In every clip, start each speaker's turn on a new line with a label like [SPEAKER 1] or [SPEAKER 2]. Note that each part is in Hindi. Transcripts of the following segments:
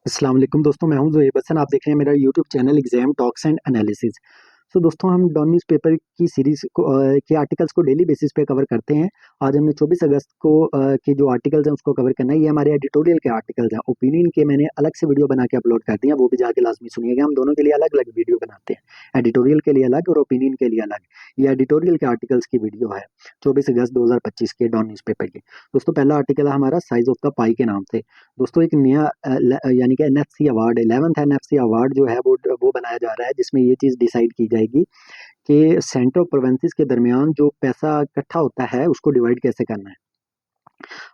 [SPEAKER 1] अस्सलाम वालेकुम दोस्तों, मैं हूं ज़ुहैब हसन। आप देख रहे हैं मेरा YouTube channel exam talks and analysis. तो दोस्तों हम डॉन न्यूज़पेपर की सीरीज को के आर्टिकल्स को डेली बेसिस पे कवर करते हैं। आज हमने 24 अगस्त को के जो आर्टिकल्स हैं उसको कवर करना है। ये हमारे एडिटोरियल के आर्टिकल्स हैं। ओपिनियन के मैंने अलग से वीडियो बना के अपलोड कर दिया, वो भी जाके लाजमी सुनिएगा। हम दोनों के लिए अलग अलग वीडियो बनाते हैं, एडिटोरियल के लिए अलग और ओपिनियन के लिए अलग। ये एडिटोरियल के आर्टिकल्स की वीडियो है 24 अगस्त 2025 के डॉन न्यूज़पेपर की। दोस्तों पहला आर्टिकल है हमारा साइज ऑफ द पाई के नाम से। दोस्तों एक नया यानी कि NFC award 11th NFC award जो है वो बनाया जा रहा है, जिसमें ये चीज़ डिसाइड की जाएगी कि सेंटर और प्रोविंसेस के दरमियान जो पैसा इकट्ठा होता है उसको डिवाइड कैसे करना है।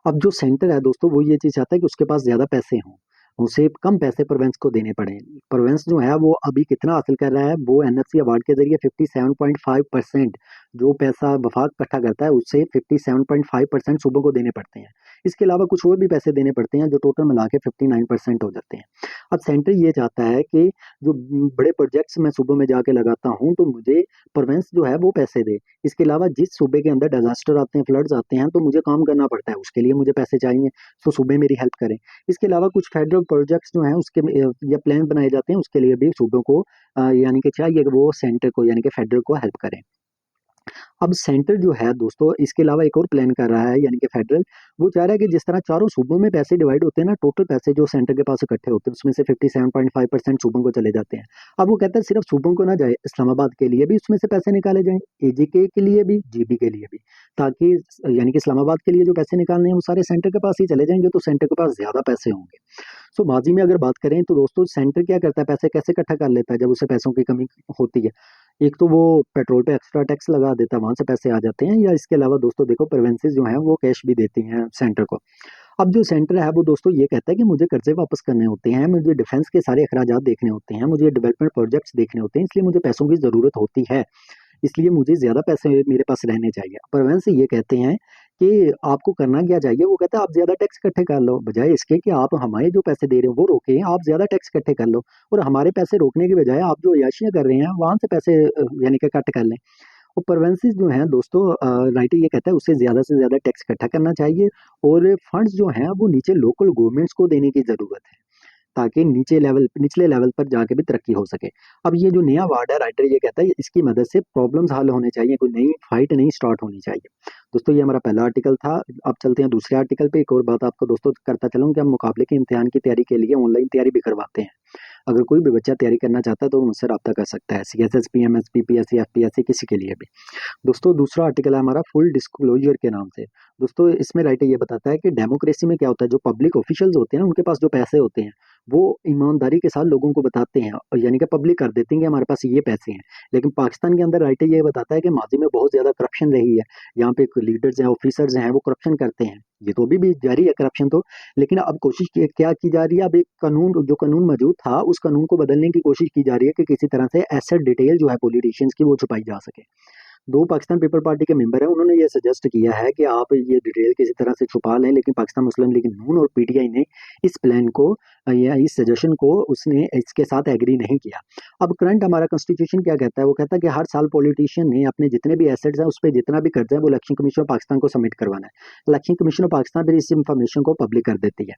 [SPEAKER 1] अब जो सेंटर है दोस्तों वो ये चीज़ चाहता है कि उसके पास ज़्यादा पैसे हों, उसे कम पैसे प्रोविंस को देने पड़े। प्रोविंस जो है वो अभी कितना हासिल कर रहा है, वो एनएफसी अवार्ड के जरिए 57.5% जो पैसा वफाक इकट्ठा करता है उससे 57.5% सूबों को देने पड़ते हैं। इसके अलावा कुछ और भी पैसे देने पड़ते हैं जो टोटल मिला के 59% हो जाते हैं। अब सेंटर ये चाहता है कि जो बड़े प्रोजेक्ट्स मैं सूबों में जाके लगाता हूँ तो मुझे प्रोविंस जो है वो पैसे दे। इसके अलावा जिस सूबे के अंदर डिजास्टर आते हैं, फ्लड्स आते हैं, तो मुझे काम करना पड़ता है, उसके लिए मुझे पैसे चाहिए, तो सूबे मेरी हेल्प करें। इसके अलावा कुछ फेडरल प्रोजेक्ट्स जो हैं उसके या प्लान बनाए जाते हैं, उसके लिए भी सूबों को यानी कि चाहिए कि वो सेंटर को यानी कि फेडरल को हेल्प करें। अब सेंटर जो है दोस्तों इसके अलावा एक और प्लान कर रहा है, यानी कि फेडरल वो चाह रहा है कि जिस तरह चारों सूबों में पैसे डिवाइड होते हैं ना, टोटल पैसे जो सेंटर के पास इकट्ठे होते हैं उसमें से 57.5% सूबों को चले जाते हैं। अब वो कहता है सिर्फ सूबों को ना जाए, इस्लामाबाद के लिए भी उसमें से पैसे निकाले जाएं, एजीके के लिए भी, जीबी के लिए भी, ताकि यानी कि इस्लामाबाद के लिए जो पैसे निकालने हैं वो सारे सेंटर के पास ही चले जाएंगे, तो सेंटर के पास ज्यादा पैसे होंगे। सो माजी में अगर बात करें तो दोस्तों सेंटर क्या करता है, पैसे कैसे इकट्ठा कर लेता है जब उसे पैसों की कमी होती है। एक तो वो पेट्रोल पे एक्स्ट्रा टैक्स लगा देता है, वहां से पैसे आ जाते हैं, या इसके अलावा दोस्तों देखो प्रोविंसेस जो हैं वो कैश भी देती हैं सेंटर को। अब जो सेंटर है वो दोस्तों ये कहता है कि मुझे कर्जे वापस करने होते हैं, मुझे डिफेंस के सारे अखराजात देखने होते हैं, मुझे डेवलपमेंट प्रोजेक्ट्स देखने होते हैं, इसलिए मुझे पैसों की जरूरत होती है, इसलिए मुझे ज़्यादा पैसे मेरे पास रहने चाहिए। प्रोविंस ये कहते हैं कि आपको करना क्या चाहिए, वो कहता है आप ज़्यादा टैक्स इकट्ठे कर लो, बजाय इसके कि आप हमारे जो पैसे दे रहे हो वो रोकें, आप ज़्यादा टैक्स इकट्ठे कर लो और हमारे पैसे रोकने के बजाय आप जो अय्याशियाँ कर रहे हैं वहाँ से पैसे यानी कि कट कर लें। और प्रोविंसेस जो हैं दोस्तों राइटर ये कहता है उससे ज़्यादा से ज़्यादा टैक्स इकट्ठा करना चाहिए और फंड्स जो हैं वो नीचे लोकल गवर्नमेंट्स को देने की ज़रूरत है, ताकि निचले लेवल पर जाके भी तरक्की हो सके। अब ये जो नया वार्ड है, राइटर ये कहता है इसकी मदद से प्रॉब्लम्स हल होने चाहिए, कोई नई फाइट नहीं स्टार्ट होनी चाहिए। दोस्तों ये हमारा पहला आर्टिकल था। अब चलते हैं दूसरे आर्टिकल पे। एक और बात आपको दोस्तों करता चलूं कि हम मुकाबले के इम्तिहान की तैयारी के लिए ऑनलाइन तैयारी भी करवाते हैं। अगर कोई भी बच्चा तैयारी करना चाहता है तो वो मुझसे रब्ता कर सकता है, CSS PMS PPSC FPSC किसी के लिए भी। दोस्तों दूसरा आर्टिकल है हमारा फुल डिस्क्लोजर के नाम से। दोस्तों इसमें राइटर ये बताता है कि डेमोक्रेसी में क्या होता है, जो पब्लिक ऑफिशियल्स होते हैं ना उनके पास जो पैसे होते हैं वो ईमानदारी के साथ लोगों को बताते हैं, और यानी कि पब्लिक कर देते हैं कि हमारे पास ये पैसे हैं। लेकिन पाकिस्तान के अंदर राइटर ये बताता है कि माजी में बहुत ज्यादा करप्शन रही है, यहाँ पे लीडर्स हैं, ऑफिसर्स हैं, वो करप्शन करते हैं, ये तो अभी भी जारी है करप्शन तो। लेकिन अब कोशिश क्या की जा रही है, अब एक कानून जो कानून मौजूद था उस कानून को बदलने की कोशिश की जा रही है कि किसी तरह से एसेट डिटेल जो है पॉलिटिशियंस की वो छुपाई जा सके। दो पाकिस्तान पीपल पार्टी के मेंबर हैं, उन्होंने ये सजेस्ट किया है कि आप ये डिटेल किसी तरह से छुपा लें, लेकिन पाकिस्तान मुस्लिम लीग नून और पीटीआई ने इस प्लान को या इस सजेशन को उसने इसके साथ एग्री नहीं किया। अब करंट हमारा कॉन्स्टिट्यूशन क्या कहता है, वो कहता है कि हर साल पॉलिटिशियन ने अपने जितने भी एसेट्स हैं उस पर जितना भी कर्जा है वो इलेक्शन कमीशन ऑफ पाकिस्तान को सबमिट करवाना है। इलेक्शन कमीशन ऑफ पाकिस्तान फिर इस इंफॉर्मेशन को पब्लिक कर देती है।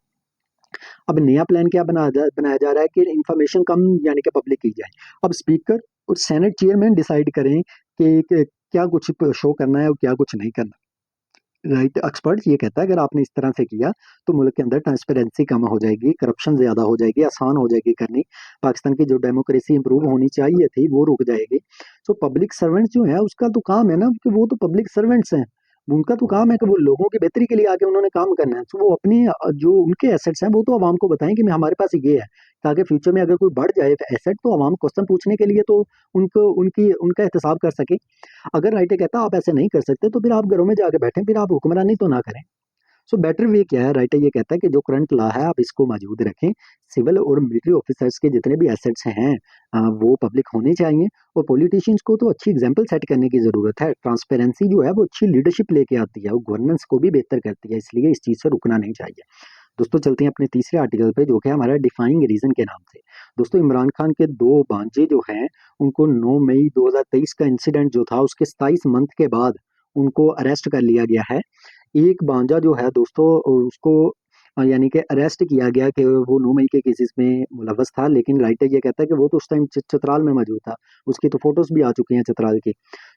[SPEAKER 1] अब नया प्लान क्या बनाया जा रहा है कि इंफॉर्मेशन कम यानी कि पब्लिक की जाए। अब स्पीकर और सेनेट चेयरमैन डिसाइड करें कि क्या कुछ शो करना है और क्या कुछ नहीं करना। राइट एक्सपर्ट ये कहता है अगर आपने इस तरह से किया तो मुल्क के अंदर ट्रांसपेरेंसी कम हो जाएगी, करप्शन ज्यादा हो जाएगी, आसान हो जाएगी करनी, पाकिस्तान की जो डेमोक्रेसी इंप्रूव होनी चाहिए थी वो रुक जाएगी। तो पब्लिक सर्वेंट्स जो है उसका तो काम है ना कि वो तो पब्लिक सर्वेंट्स हैं, उनका तो काम है कि वो लोगों की बेहतरी के लिए आके उन्होंने काम करना है, तो वो अपनी जो उनके एसेट्स हैं वो तो आवाम को बताएं कि हमारे पास ये है, ताकि फ्यूचर में अगर कोई बढ़ जाए एसेट तो आवाम क्वेश्चन पूछने के लिए तो उनको उनकी उनका एहतसाब कर सके। अगर राइटर कहता आप ऐसे नहीं कर सकते तो फिर आप घरों में जाके बैठें, फिर आप हुक्मरानी तो ना करें। सो बेटर वे क्या है, राइटर ये कहता है कि जो करंट लॉ है आप इसको मौजूद रखें, सिविल और मिलिट्री ऑफिसर्स के जितने भी एसेट्स हैं वो पब्लिक होने चाहिए, और पॉलिटिशियंस को तो अच्छी एग्जांपल सेट करने की जरूरत है। ट्रांसपेरेंसी जो है वो अच्छी लीडरशिप लेके आती है, वो गवर्नेंस को भी बेहतर करती है, इसलिए इस चीज से रुकना नहीं चाहिए। दोस्तों चलते हैं अपने तीसरे आर्टिकल पे जो कि हमारा डिफाइंग रीजन के नाम से। दोस्तों इमरान खान के दो भांजे जो हैं उनको 9 मई 2023 का इंसिडेंट जो था उसके 27 मंथ के बाद उनको अरेस्ट कर लिया गया है। एक भांजा जो है दोस्तों उसको यानी कि अरेस्ट किया गया कि वो 9 मई के केसेस में मुलव्वस था, लेकिन राइटर ये कहता है कि वो तो उस टाइम चित्राल में मौजूद था। उसकी तो फोटोज भी आ चुकी हैं चित्राल की।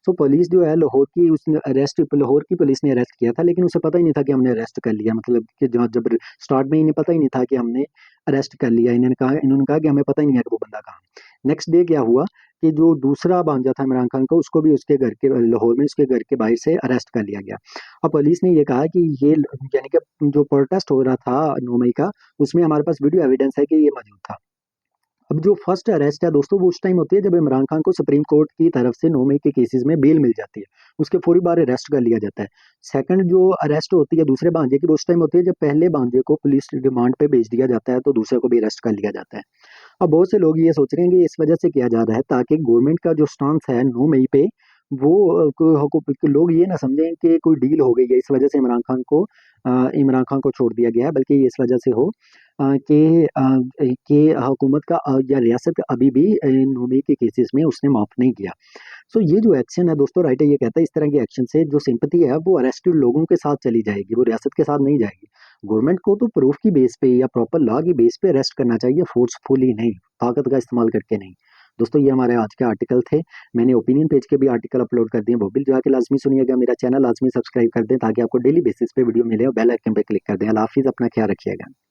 [SPEAKER 1] सो पुलिस जो है लाहौर की, उसने अरेस्ट, लाहौर की पुलिस ने अरेस्ट किया था, लेकिन उसे पता ही नहीं था कि हमने अरेस्ट कर लिया। मतलब कि जब स्टार्ट में इन्हें पता ही नहीं था कि हमने अरेस्ट कर लिया। इन्होंने कहा कि हमें पता ही नहीं है कि वो बंदा कहाँ है। नेक्स्ट डे क्या हुआ कि जो दूसरा भांजा था इमरान खान को, उसको भी उसके घर के, लाहौर में उसके घर के बाहर से अरेस्ट कर लिया गया। अब पुलिस ने ये कहा कि ये, यानी कि जो प्रोटेस्ट हो रहा था 9 मई का, उसमें हमारे पास वीडियो एविडेंस है कि ये मौजूद था। अब जो फर्स्ट अरेस्ट है दोस्तों, वो उस टाइम होती है जब इमरान खान को सुप्रीम कोर्ट की तरफ से 9 मई के केसेस में बेल मिल जाती है, उसके फौरी बाद अरेस्ट कर लिया जाता है। सेकंड जो अरेस्ट होती है दूसरे भांजे की, वो उस टाइम होती है जब पहले भांजे को पुलिस रिमांड पे भेज दिया जाता है, तो दूसरे को भी अरेस्ट कर लिया जाता है। अब बहुत से लोग ये सोच रहे हैं कि इस वजह से किया जा रहा है ताकि गवर्नमेंट का जो स्टांस है 9 मई पे, वो लोग ये ना समझें कि कोई डील हो गई है, इस वजह से इमरान खान को छोड़ दिया गया है, बल्कि ये इस वजह से हो कि हुकूमत का या रियासत का अभी भी 9 मई के केसेस में उसने माफ नहीं किया। सो ये जो एक्शन है दोस्तों, राइटर ये कहता है इस तरह के एक्शन से जो सिंपैथी है वो अरेस्टेड लोगों के साथ चली जाएगी, वो रियासत के साथ नहीं जाएगी। गवर्नमेंट को तो प्रूफ की बेस पे या प्रॉपर लॉ की बेस पे अरेस्ट करना चाहिए, फोर्सफुली नहीं, ताकत का इस्तेमाल करके नहीं। दोस्तों ये हमारे आज के आर्टिकल थे। मैंने ओपिनियन पेज के भी आर्टिकल अपलोड कर दिए, वो भी जाके लाजमी सुनिएगा। मेरा चैनल लाजमी सब्सक्राइब कर दें ताकि आपको डेली बेसिस पे वीडियो मिले, और बेल आइकन पे क्लिक कर दें। अल्लाह हाफिज़, अपना ख्याल रखिएगा।